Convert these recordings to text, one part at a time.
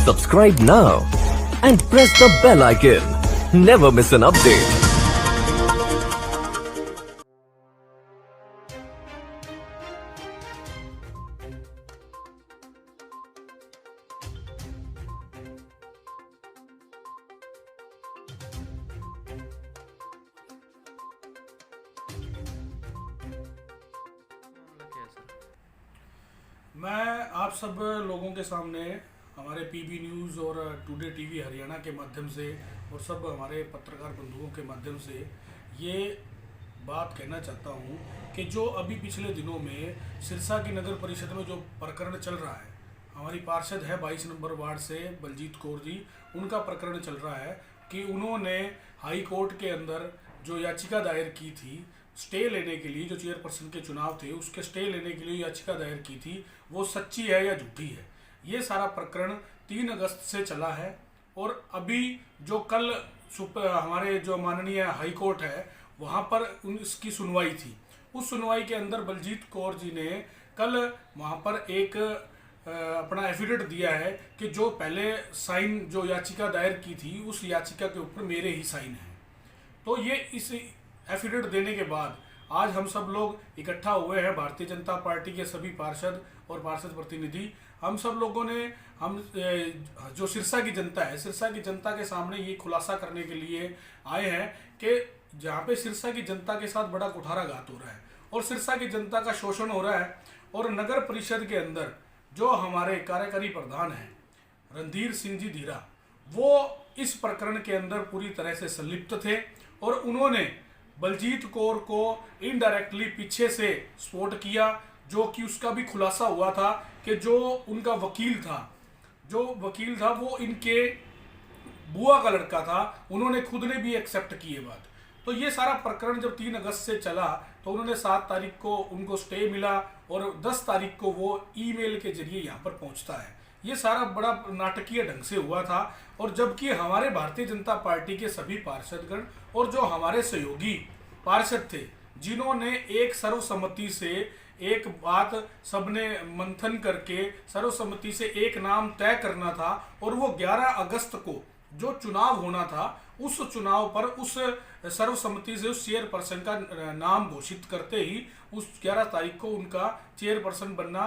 Subscribe now and press the bell icon. Never miss an update. मैं आप सब लोगों के सामने हमारे पीबी न्यूज़ और टुडे टीवी हरियाणा के माध्यम से और सब हमारे पत्रकार बंधुओं के माध्यम से ये बात कहना चाहता हूँ कि जो अभी पिछले दिनों में सिरसा की नगर परिषद में जो प्रकरण चल रहा है, हमारी पार्षद है 22 नंबर वार्ड से बलजीत कौर जी, उनका प्रकरण चल रहा है कि उन्होंने हाई कोर्ट के अंदर जो याचिका दायर की थी स्टे लेने के लिए, जो चेयरपर्सन के चुनाव थे उसके स्टे लेने के लिए याचिका दायर की थी, वो सच्ची है या झूठी है। ये सारा प्रकरण 3 अगस्त से चला है और अभी जो कल हमारे जो माननीय हाई कोर्ट है वहाँ पर उसकी सुनवाई थी। उस सुनवाई के अंदर बलजीत कौर जी ने कल वहाँ पर एक अपना एफिडेविट दिया है कि जो पहले साइन जो याचिका दायर की थी उस याचिका के ऊपर मेरे ही साइन हैं। तो ये इस एफिडेविट देने के बाद आज हम सब लोग इकट्ठा हुए हैं, भारतीय जनता पार्टी के सभी पार्षद और पार्षद प्रतिनिधि, हम सब लोगों ने जो सिरसा की जनता है, सिरसा की जनता के सामने ये खुलासा करने के लिए आए हैं कि जहाँ पे सिरसा की जनता के साथ बड़ा कुठाराघात हो रहा है और सिरसा की जनता का शोषण हो रहा है और नगर परिषद के अंदर जो हमारे कार्यकारी प्रधान हैं रणधीर सिंह जी धीरा, वो इस प्रकरण के अंदर पूरी तरह से संलिप्त थे और उन्होंने बलजीत कौर को इनडायरेक्टली पीछे से सपोर्ट किया, जो कि उसका भी खुलासा हुआ था कि जो उनका वकील था वो इनके बुआ का लड़का था, उन्होंने खुद ने भी एक्सेप्ट की ये बात। तो ये सारा प्रकरण जब 3 अगस्त से चला तो उन्होंने 7 तारीख को उनको स्टे मिला और 10 तारीख को वो ईमेल के जरिए यहाँ पर पहुँचता है। ये सारा बड़ा नाटकीय ढंग से हुआ था और जबकि हमारे भारतीय जनता पार्टी के सभी पार्षदगण और जो हमारे सहयोगी पार्षद थे जिन्होंने एक सर्वसम्मति से एक बात सबने मंथन करके सर्वसम्मति से एक नाम तय करना था और वो 11 अगस्त को जो चुनाव होना था उस चुनाव पर उस सर्वसम्मति से उस चेयरपर्सन का नाम घोषित करते ही उस 11 तारीख को उनका चेयरपर्सन बनना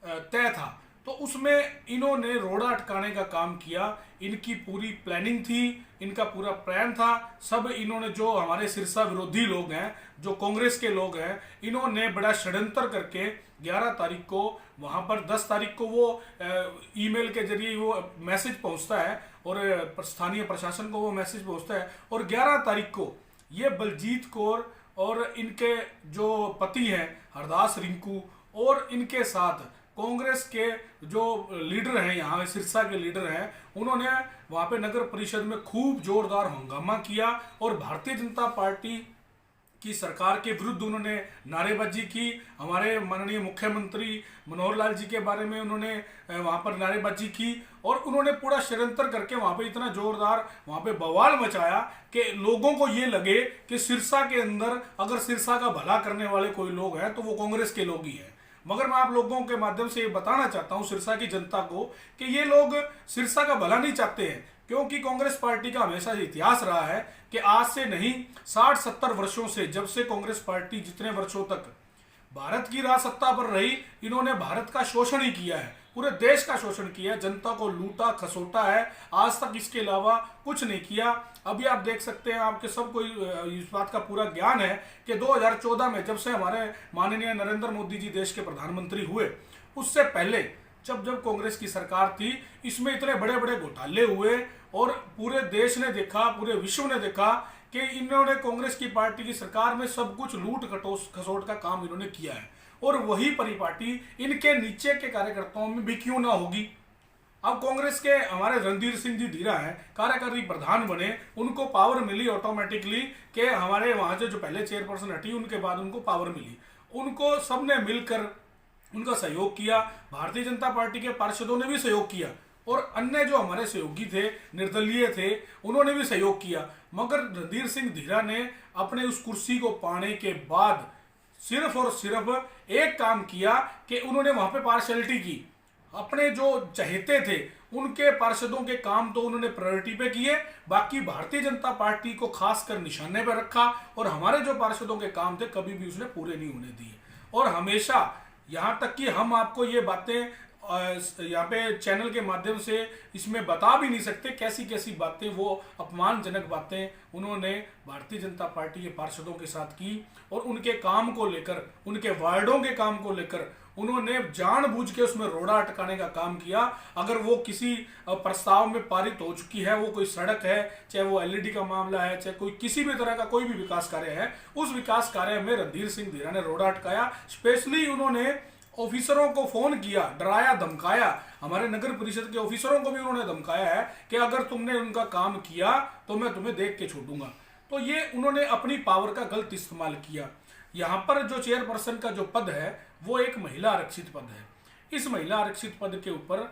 तय था। तो उसमें इन्होंने रोड़ा अटकाने का काम किया, इनकी पूरी प्लानिंग थी, इनका पूरा प्लान था। सब इन्होंने जो हमारे सिरसा विरोधी लोग हैं, जो कांग्रेस के लोग हैं, इन्होंने बड़ा षड्यंत्र करके 11 तारीख को वहां पर 10 तारीख को वो ईमेल के जरिए वो मैसेज पहुंचता है और स्थानीय प्रशासन को वो मैसेज पहुंचता है और 11 तारीख को ये बलजीत कौर और इनके जो पति हैं हरदास रिंकू और इनके साथ कांग्रेस के जो लीडर हैं, यहाँ सिरसा के लीडर हैं, उन्होंने वहाँ पे नगर परिषद में खूब जोरदार हंगामा किया और भारतीय जनता पार्टी की सरकार के विरुद्ध उन्होंने नारेबाजी की। हमारे माननीय मुख्यमंत्री मनोहर लाल जी के बारे में उन्होंने वहाँ पर नारेबाजी की और उन्होंने पूरा षड्यंत्र करके वहाँ पे इतना जोरदार वहाँ पे बवाल मचाया कि लोगों को ये लगे कि सिरसा के अंदर अगर सिरसा का भला करने वाले कोई लोग हैं तो वो कांग्रेस के लोग ही हैं। मगर मैं आप लोगों के माध्यम से ये बताना चाहता हूं सिरसा की जनता को कि ये लोग सिरसा का भला नहीं चाहते हैं, क्योंकि कांग्रेस पार्टी का हमेशा इतिहास रहा है कि आज से नहीं 60-70 वर्षों से, जब से कांग्रेस पार्टी जितने वर्षों तक भारत की राज सत्ता पर रही, इन्होंने भारत का शोषण ही किया है, पूरे देश का शोषण किया, जनता को लूटा खसोटा है, आज तक इसके अलावा कुछ नहीं किया। अभी आप देख सकते हैं, आपके सबको इस बात का पूरा ज्ञान है कि 2014 में जब से हमारे माननीय नरेंद्र मोदी जी देश के प्रधानमंत्री हुए, उससे पहले जब कांग्रेस की सरकार थी, इसमें इतने बड़े बड़े घोटाले हुए और पूरे देश ने देखा, पूरे विश्व ने देखा कि इन्होंने कांग्रेस की पार्टी की सरकार में सब कुछ लूट खसोट का काम इन्होंने किया है और वही परिपाटी इनके नीचे के कार्यकर्ताओं में भी क्यों ना होगी। अब कांग्रेस के हमारे रणधीर सिंह जी धीरा हैं, कार्यकारी प्रधान बने, उनको पावर मिली ऑटोमेटिकली कि हमारे वहां से जो पहले चेयरपर्सन हटी उनके बाद उनको पावर मिली, उनको सबने मिलकर उनका सहयोग किया, भारतीय जनता पार्टी के पार्षदों ने भी सहयोग किया और अन्य जो हमारे सहयोगी थे, निर्दलीय थे, उन्होंने भी सहयोग किया। मगर रणधीर सिंह धीरा ने अपने उस कुर्सी को पाने के बाद सिर्फ और सिर्फ एक काम किया कि उन्होंने वहां पे पार्शलिटी की, अपने जो चहेते थे उनके पार्षदों के काम तो उन्होंने प्रायोरिटी पे किए, बाकी भारतीय जनता पार्टी को खासकर निशाने पे रखा और हमारे जो पार्षदों के काम थे कभी भी उसने पूरे नहीं होने दिए। और हमेशा यहाँ तक कि हम आपको ये बातें यहाँ पे चैनल के माध्यम से इसमें बता भी नहीं सकते कैसी कैसी बातें, वो अपमानजनक बातें उन्होंने भारतीय जनता पार्टी के पार्षदों के साथ की और उनके काम को लेकर, उनके वार्डों के काम को लेकर उन्होंने जानबूझ के उसमें रोड़ा अटकाने का काम किया। अगर वो किसी प्रस्ताव में पारित हो चुकी है, वो कोई सड़क है, चाहे वो एलईडी का मामला है, चाहे कोई किसी भी तरह का कोई भी विकास कार्य है, उस विकास कार्य में रणधीर सिंह धीरा ने रोड़ा अटकाया। स्पेशली उन्होंने ऑफिसरों को फोन किया, डराया धमकाया, हमारे नगर परिषद के ऑफिसरों को भी उन्होंने धमकाया है कि अगर तुमने उनका काम किया तो मैं तुम्हें देख के छोड़ूंगा। तो ये उन्होंने अपनी पावर का गलत इस्तेमाल किया। यहाँ पर जो चेयरपर्सन का जो पद है वो एक महिला आरक्षित पद है। इस महिला आरक्षित पद के ऊपर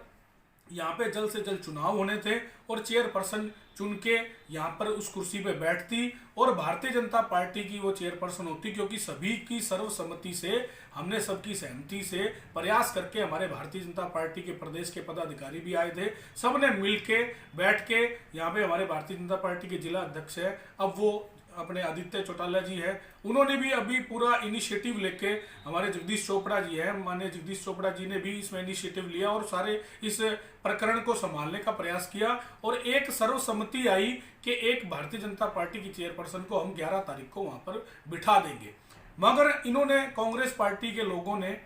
यहाँ पे जल्द से जल्द चुनाव होने थे और चेयरपर्सन चुन के यहाँ पर उस कुर्सी पे बैठती और भारतीय जनता पार्टी की वो चेयरपर्सन होती, क्योंकि सभी की सर्वसम्मति से, हमने सबकी सहमति से प्रयास करके, हमारे भारतीय जनता पार्टी के प्रदेश के पदाधिकारी भी आए थे, सबने मिल के बैठ के, यहाँ पे हमारे भारतीय जनता पार्टी के जिला अध्यक्ष है, अब वो अपने आदित्य चौटाला जी है, उन्होंने भी अभी पूरा इनिशिएटिव लेके, हमारे जगदीश चोपड़ा जी है, माननीय जगदीश चोपड़ा जी ने भी इसमें इनिशिएटिव लिया और सारे इस प्रकरण को संभालने का प्रयास किया और एक सर्वसम्मति आई कि एक भारतीय जनता पार्टी की चेयरपर्सन को हम 11 तारीख को वहां पर बिठा देंगे। मगर इन्होंने, कांग्रेस पार्टी के लोगों ने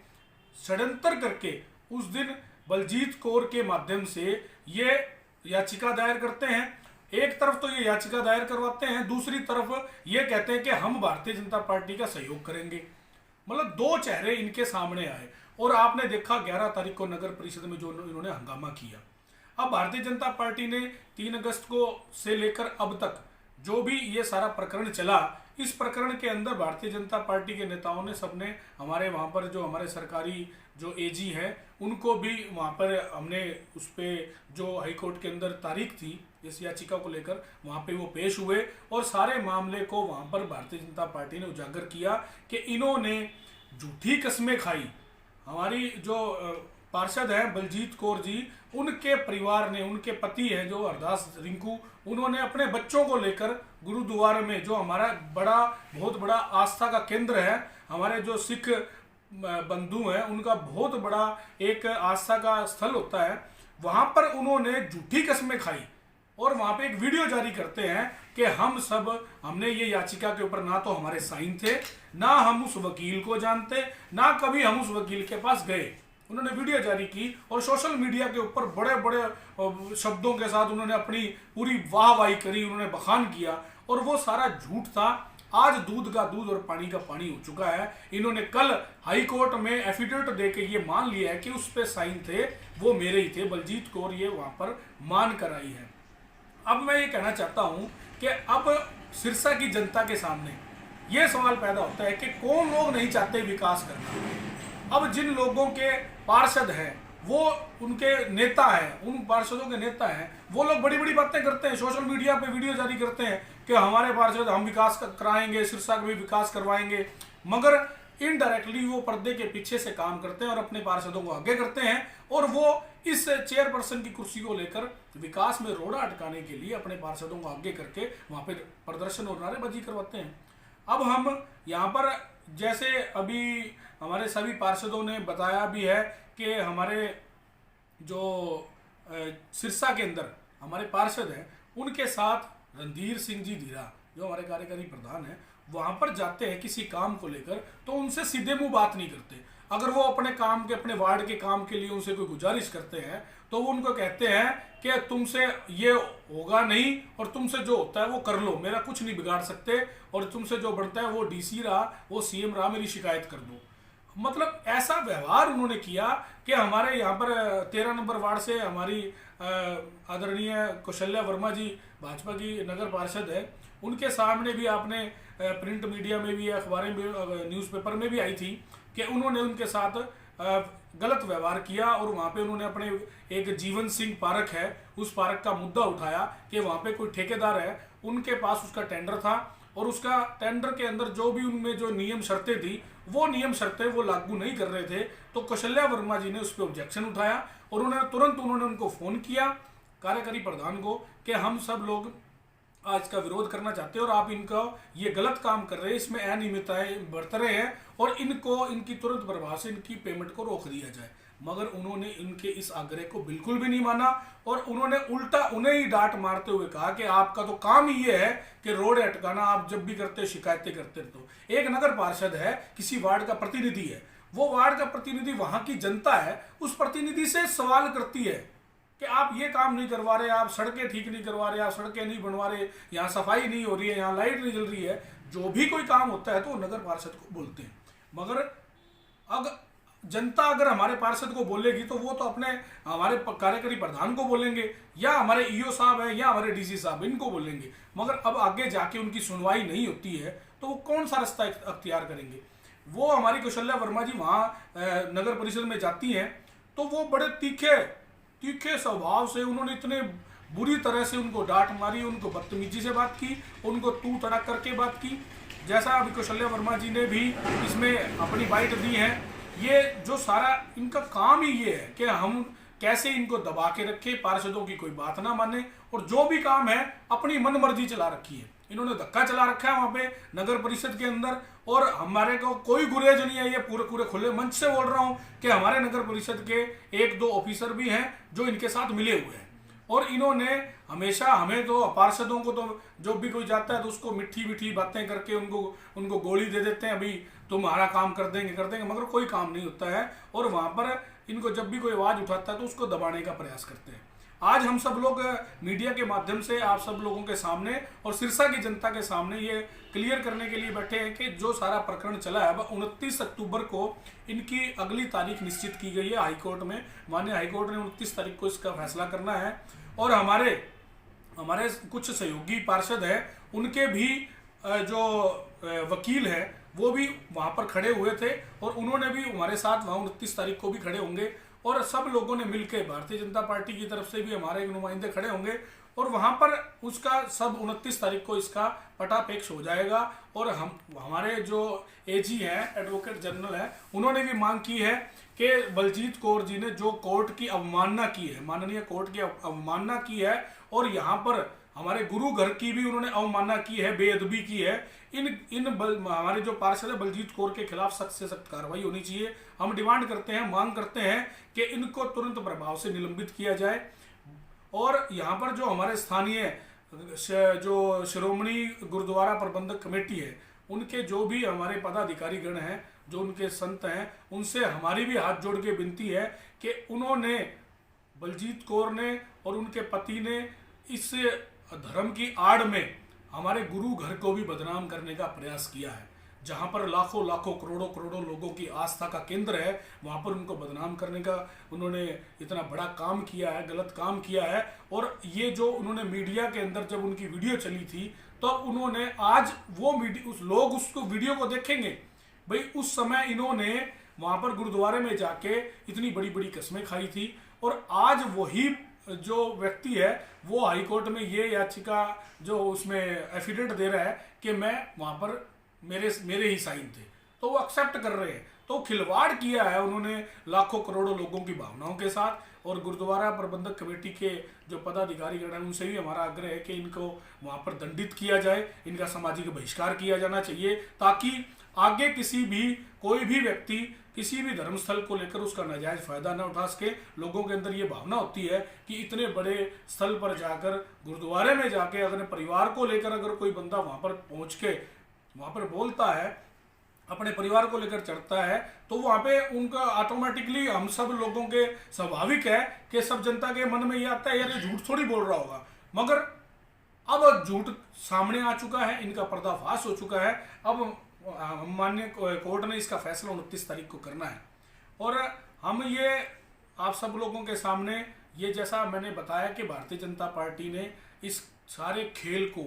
षड्यंत्र करके उस दिन बलजीत कौर के माध्यम से ये याचिका दायर करते हैं। एक तरफ तो ये याचिका दायर करवाते हैं, दूसरी तरफ ये कहते हैं कि हम भारतीय जनता पार्टी का सहयोग करेंगे। मतलब दो चेहरे इनके सामने आए और आपने देखा 11 तारीख को नगर परिषद में जो इन्होंने हंगामा किया। अब भारतीय जनता पार्टी ने 3 अगस्त को से लेकर अब तक जो भी ये सारा प्रकरण चला, इस प्रकरण के अंदर भारतीय जनता पार्टी के नेताओं ने, सबने, हमारे वहाँ पर जो हमारे सरकारी जो एजी है उनको भी वहाँ पर हमने उस पर जो हाईकोर्ट के अंदर तारीख थी इस याचिका को लेकर, वहाँ पे वो पेश हुए और सारे मामले को वहाँ पर भारतीय जनता पार्टी ने उजागर किया कि इन्होंने झूठी कस्में खाई। हमारी जो पार्षद हैं बलजीत कौर जी, उनके परिवार ने, उनके पति हैं जो हरदास रिंकू, उन्होंने अपने बच्चों को लेकर गुरुद्वारा में, जो हमारा बहुत बड़ा आस्था का केंद्र है, हमारे जो सिख बंधु हैं उनका बहुत बड़ा एक आस्था का स्थल होता है, वहां पर उन्होंने झूठी कस्में खाई और वहां पे एक वीडियो जारी करते हैं कि हमने ये याचिका के ऊपर ना तो हमारे साइन थे, ना हम उस वकील को जानते, ना कभी हम उस वकील के पास गए। उन्होंने वीडियो जारी की और सोशल मीडिया के ऊपर बड़े बड़े शब्दों के साथ उन्होंने अपनी पूरी वाहवाही करी, उन्होंने बखान किया और वो सारा झूठ था। आज दूध का दूध और पानी का पानी हो चुका है। इन्होंने कल हाई कोर्ट में एफिडेविट देके ये मान लिया है कि उस पे साइन थे वो मेरे ही थे, बलजीत कौर ये वहां पर मान कर आई है। अब मैं ये कहना चाहता हूं कि अब सिरसा की जनता के सामने ये सवाल पैदा होता है कि कौन लोग नहीं चाहते विकास करना। अब जिन लोगों के पार्षद हैं, वो उनके नेता हैं, उन पार्षदों के नेता हैं, वो लोग बड़ी बड़ी बातें करते हैं, सोशल मीडिया पे वीडियो जारी करते हैं कि हमारे पार्षद, हम विकास कराएंगे, सिरसा का भी विकास करवाएंगे, मगर इनडायरेक्टली वो पर्दे के पीछे से काम करते हैं और अपने पार्षदों को आगे करते हैं और वो इस चेयरपर्सन की कुर्सी को लेकर विकास में रोड़ा अटकाने के लिए अपने पार्षदों को आगे करके वहां पे प्रदर्शन और नारेबाजी करवाते हैं। अब हम यहाँ पर, जैसे अभी हमारे सभी पार्षदों ने बताया भी है कि हमारे जो सिरसा के अंदर हमारे पार्षद हैं, उनके साथ रणधीर सिंह जी धीरा जो हमारे कार्यकारी प्रधान हैं, वहां पर जाते हैं किसी काम को लेकर तो उनसे सीधे मुंह बात नहीं करते। अगर वो अपने काम के, अपने वार्ड के काम के लिए उनसे कोई गुजारिश करते हैं तो वो उनको कहते हैं कि तुमसे ये होगा नहीं और तुमसे जो होता है वो कर लो, मेरा कुछ नहीं बिगाड़ सकते, और तुमसे जो बढ़ता है वो डीसी रहा, वो सीएम रहा, मेरी शिकायत कर दो। मतलब ऐसा व्यवहार उन्होंने किया कि हमारे यहाँ पर 13 नंबर वार्ड से हमारी आदरणीय कौशल्या वर्मा जी भाजपा की नगर पार्षद है, उनके सामने भी आपने प्रिंट मीडिया में भी, अखबारें में, न्यूज़पेपर में भी आई थी कि उन्होंने उनके साथ गलत व्यवहार किया और वहाँ पे उन्होंने अपने एक जीवन सिंह पार्क है, उस पार्क का मुद्दा उठाया कि वहाँ पे कोई ठेकेदार है, उनके पास उसका टेंडर था और उसका टेंडर के अंदर जो भी उनमें जो नियम शर्तें थी वो नियम शर्तें वो लागू नहीं कर रहे थे। तो कौशल्या वर्मा जी ने उस पर ऑब्जेक्शन उठाया और उन्होंने उनको फोन किया कार्यकारी प्रधान को कि हम सब लोग आज का विरोध करना चाहते हैं और आप इनका ये गलत काम कर रहे हैं, इसमें अनियमितताएं बरत रहे हैं और इनको इनकी तुरंत प्रभाव से इनकी पेमेंट को रोक दिया जाए। मगर उन्होंने इनके इस आग्रह को बिल्कुल भी नहीं माना और उन्होंने उल्टा उन्हें ही डांट मारते हुए कहा कि आपका तो काम ही ये है कि रोड अटकाना, आप जब भी करते शिकायतें करते रहते हो। एक नगर पार्षद है, किसी वार्ड का प्रतिनिधि है, वो वार्ड का प्रतिनिधि वहां की जनता है, उस प्रतिनिधि से सवाल करती है कि आप ये काम नहीं करवा रहे, आप सड़कें ठीक नहीं करवा रहे, आप सड़कें नहीं बनवा रहे, यहाँ सफाई नहीं हो रही है, यहाँ लाइट नहीं जल रही है। जो भी कोई काम होता है तो वो नगर पार्षद को बोलते हैं। मगर अगर जनता अगर हमारे पार्षद को बोलेगी तो वो तो अपने हमारे कार्यकारी प्रधान को बोलेंगे या हमारे ईओ साहब है या हमारे डीसी साहब, इनको बोलेंगे। मगर अब आगे जाके उनकी सुनवाई नहीं होती है तो वो कौन सा रास्ता अख्तियार करेंगे। वो हमारी कौशल्या वर्मा जी वहाँ नगर परिषद में जाती हैं तो वो बड़े तीखे स्वभाव से उन्होंने इतने बुरी तरह से उनको डांट मारी, उनको बदतमीजी से बात की, उनको तू तड़क करके बात की। जैसा अभी कौशल्या वर्मा जी ने भी इसमें अपनी बाइट दी है। ये जो सारा इनका काम ही ये है कि हम कैसे इनको दबा के रखे, पार्षदों की कोई बात ना माने और जो भी काम है अपनी मनमर्जी चला रखी है। इन्होंने धक्का चला रखा है वहां पे नगर परिषद के अंदर और हमारे को कोई गुरेज नहीं है। ये पूरे खुले मंच से बोल रहा हूं कि हमारे नगर परिषद के 1-2 ऑफिसर भी हैं जो इनके साथ मिले हुए हैं और इन्होंने हमेशा हमें तो पार्षदों को तो जो भी कोई जाता है तो उसको मीठी बातें करके उनको गोली दे देते हैं, अभी तुम्हारा काम कर देंगे, मगर कोई काम नहीं होता है और वहां पर इनको जब भी कोई आवाज उठाता है तो उसको दबाने का प्रयास करते हैं। आज हम सब लोग मीडिया के माध्यम से आप सब लोगों के सामने और सिरसा की जनता के सामने ये क्लियर करने के लिए बैठे हैं कि जो सारा प्रकरण चला है वह 29 अक्टूबर को इनकी अगली तारीख निश्चित की गई है हाईकोर्ट में। माननीय हाईकोर्ट ने 29 तारीख को इसका फैसला करना है और हमारे कुछ सहयोगी पार्षद हैं, उनके भी जो वकील हैं वो भी वहां पर खड़े हुए थे और उन्होंने भी हमारे साथ वहां 29 तारीख को भी खड़े होंगे और सब लोगों ने मिलकर भारतीय जनता पार्टी की तरफ से भी हमारे नुमाइंदे खड़े होंगे और वहां पर उसका सब 29 तारीख को इसका पटापेक्ष हो जाएगा। और हमारे जो एजी हैं, एडवोकेट जनरल हैं, उन्होंने भी मांग की है कि बलजीत कौर जी ने जो कोर्ट की अवमानना की है, माननीय कोर्ट की अवमानना की है और यहाँ पर हमारे गुरु घर की भी उन्होंने अवमानना की है, बेअदबी की है। हमारे जो पार्षद है बलजीत कौर के खिलाफ सख्त से सख्त कार्रवाई होनी चाहिए। हम डिमांड करते हैं, मांग करते हैं कि इनको तुरंत प्रभाव से निलंबित किया जाए। और यहाँ पर जो हमारे स्थानीय जो शिरोमणि गुरुद्वारा प्रबंधक कमेटी है, उनके जो भी हमारे पदाधिकारी गण हैं, जो उनके संत हैं, उनसे हमारी भी हाथ जोड़ के विनती है कि उन्होंने बलजीत कौर ने और उनके पति ने इस धर्म की आड़ में हमारे गुरु घर को भी बदनाम करने का प्रयास किया है। जहां पर लाखों करोड़ों लोगों की आस्था का केंद्र है, वहां पर उनको बदनाम करने का उन्होंने इतना बड़ा काम किया है, गलत काम किया है। और ये जो उन्होंने मीडिया के अंदर जब उनकी वीडियो चली थी तो उन्होंने आज वो लोग उसको वीडियो को देखेंगे भाई, उस समय इन्होंने वहां पर गुरुद्वारे में जाके इतनी बड़ी कस्में खाई थी और आज वही जो व्यक्ति है वो हाईकोर्ट में ये याचिका जो उसमें एफिडेविट दे रहा है कि मैं वहां पर मेरे ही साइन थे, तो वो एक्सेप्ट कर रहे हैं। तो खिलवाड़ किया है उन्होंने लाखों करोड़ों लोगों की भावनाओं के साथ। और गुरुद्वारा प्रबंधक कमेटी के जो पदाधिकारी गण हैं उनसे भी हमारा आग्रह है कि इनको वहां पर दंडित किया जाए, इनका सामाजिक बहिष्कार किया जाना चाहिए, ताकि आगे कोई भी व्यक्ति किसी भी धर्मस्थल को लेकर उसका नाजायज फायदा न उठा सके। लोगों के अंदर ये भावना होती है कि इतने बड़े स्थल पर जाकर, गुरुद्वारे में जाके अगर परिवार को लेकर अगर कोई बंदा वहां पर पहुंच के वहां पर बोलता है, अपने परिवार को लेकर चढ़ता है, तो वहां पे उनका ऑटोमेटिकली हम सब लोगों के स्वाभाविक है कि सब जनता के मन में ये आता है यार ये झूठ थोड़ी बोल रहा होगा। मगर अब झूठ सामने आ चुका है, इनका पर्दाफाश हो चुका है। अब माननीय कोर्ट ने इसका फैसला 29 तारीख को करना है और हम ये आप सब लोगों के सामने ये जैसा मैंने बताया कि भारतीय जनता पार्टी ने इस सारे खेल को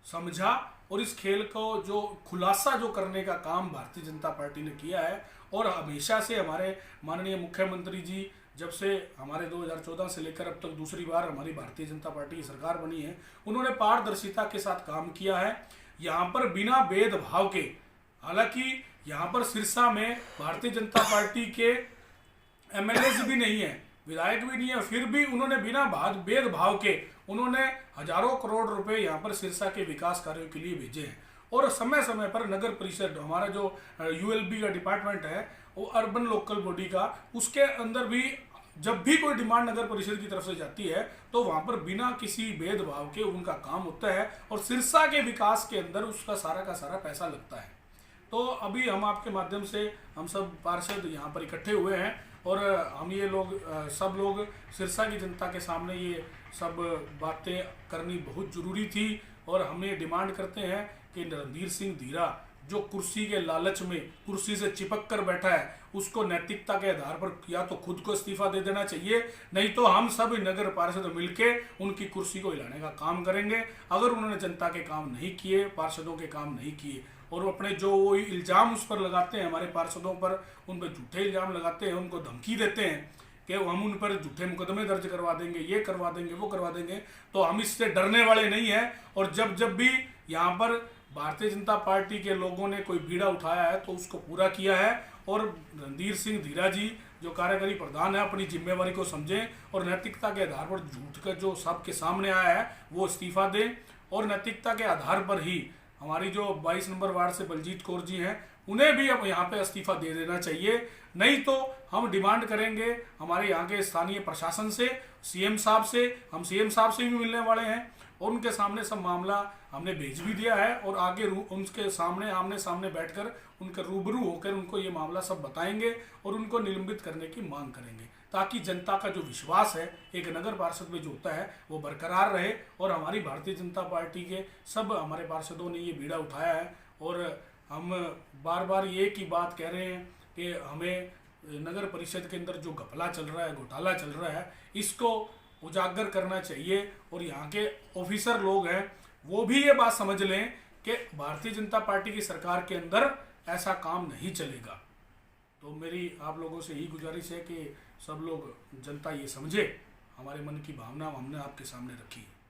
समझा और इस खेल को जो खुलासा जो करने का काम भारतीय जनता पार्टी ने किया है। और हमेशा से हमारे माननीय मुख्यमंत्री जी जब से हमारे 2014 से लेकर अब तक दूसरी बार हमारी भारतीय जनता पार्टी की सरकार बनी है, उन्होंने पारदर्शिता के साथ काम किया है। यहाँ पर बिना भेदभाव के, हालांकि यहाँ पर सिरसा में भारतीय जनता पार्टी के एमएलए भी नहीं है, विधायक भी नहीं है, फिर भी उन्होंने बिना भेदभाव के उन्होंने हजारों करोड़ रुपए यहाँ पर सिरसा के विकास कार्यों के लिए भेजे हैं। और समय समय पर नगर परिषद, हमारा जो यूएलबी का डिपार्टमेंट है, वो अर्बन लोकल बॉडी का, उसके अंदर भी जब भी कोई डिमांड नगर परिषद की तरफ से जाती है तो वहां पर बिना किसी भेदभाव के उनका काम होता है और सिरसा के विकास के अंदर उसका सारा का सारा पैसा लगता है। तो अभी हम आपके माध्यम से हम सब पार्षद यहाँ पर इकट्ठे हुए हैं और हम ये लोग सब लोग सिरसा की जनता के सामने ये सब बातें करनी बहुत ज़रूरी थी। और हम ये डिमांड करते हैं कि रणधीर सिंह धीरा जो कुर्सी के लालच में कुर्सी से चिपक कर बैठा है, उसको नैतिकता के आधार पर या तो खुद को इस्तीफा दे देना चाहिए, नहीं तो हम सब नगर पार्षद मिलके उनकी कुर्सी को हिलाने का काम करेंगे। अगर उन्होंने जनता के काम नहीं किए, पार्षदों के काम नहीं किए और अपने जो वो इल्ज़ाम उस पर लगाते हैं, हमारे पार्षदों पर उन पर झूठे इल्ज़ाम लगाते हैं, उनको धमकी देते हैं कि हम उन पर झूठे मुकदमे दर्ज करवा देंगे, ये करवा देंगे, वो करवा देंगे, तो हम इससे डरने वाले नहीं हैं। और जब भी यहाँ पर भारतीय जनता पार्टी के लोगों ने कोई बीड़ा उठाया है तो उसको पूरा किया है। और रणधीर सिंह धीरा जी जो कार्यकारी प्रधान है अपनी जिम्मेवारी को समझें और नैतिकता के आधार पर झूठ का जो सबके सामने आया है वो इस्तीफा दें। और नैतिकता के आधार पर ही हमारी जो 22 नंबर वार्ड से बलजीत कौर जी हैं उन्हें भी अब यहाँ पे इस्तीफा दे देना चाहिए, नहीं तो हम डिमांड करेंगे हमारे यहाँ के स्थानीय प्रशासन से, सीएम साहब से, हम सीएम साहब से भी मिलने वाले हैं और उनके सामने सब मामला हमने भेज भी दिया है और आगे उनके सामने आमने सामने बैठकर उनके रूबरू होकर उनको ये मामला सब बताएंगे और उनको निलंबित करने की मांग करेंगे, ताकि जनता का जो विश्वास है एक नगर पार्षद में जो होता है वो बरकरार रहे। और हमारी भारतीय जनता पार्टी के सब हमारे पार्षदों ने ये बीड़ा उठाया है और हम बार बार ये की बात कह रहे हैं कि हमें नगर परिषद के अंदर जो घपला चल रहा है, घोटाला चल रहा है, इसको उजागर करना चाहिए। और यहाँ के ऑफिसर लोग हैं वो भी ये बात समझ लें कि भारतीय जनता पार्टी की सरकार के अंदर ऐसा काम नहीं चलेगा। तो मेरी आप लोगों से यही गुजारिश है कि सब लोग, जनता ये समझे, हमारे मन की भावना हमने आपके सामने रखी है।